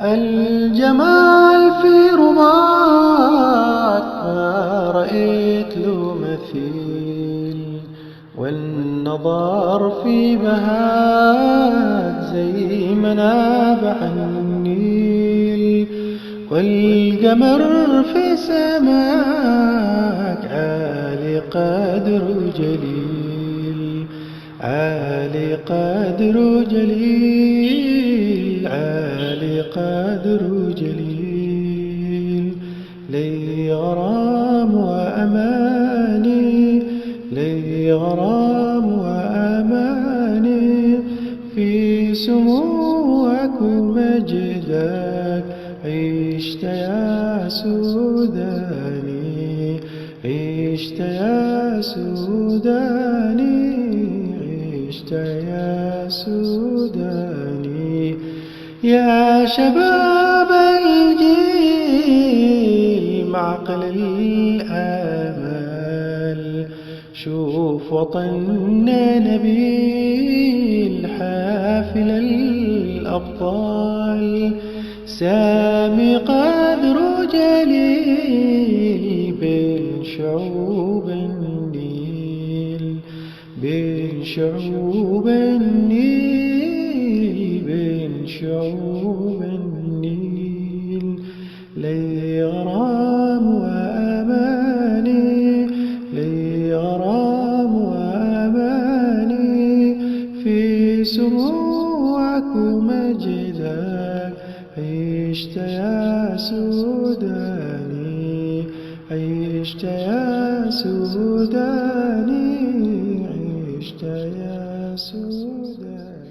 الجمال في رضاك ما رأيت له مثيل، والنظر في بهاك زي منابع النيل، والقمر في سماك عالي قدر جليل، عالي قدر جليل، عالي قدر جليل. لي غرام وأماني، لي غرام وأماني في سموك ومجدك عشت يا سوداني، عشت يا سوداني، عشت يا سوداني. يا شباب الجيل معقل الآمال، شوف وطننا نبيل حافل الأبطال، سامي قدر جليل بين شعوب النيل، بين شعوب النيل، بين شعوب النيل. لي غرام وأماني، لي غرام وأماني في سموك ومجدك عشت يا سوداني، عشت يا سوداني، عشت يا سوداني.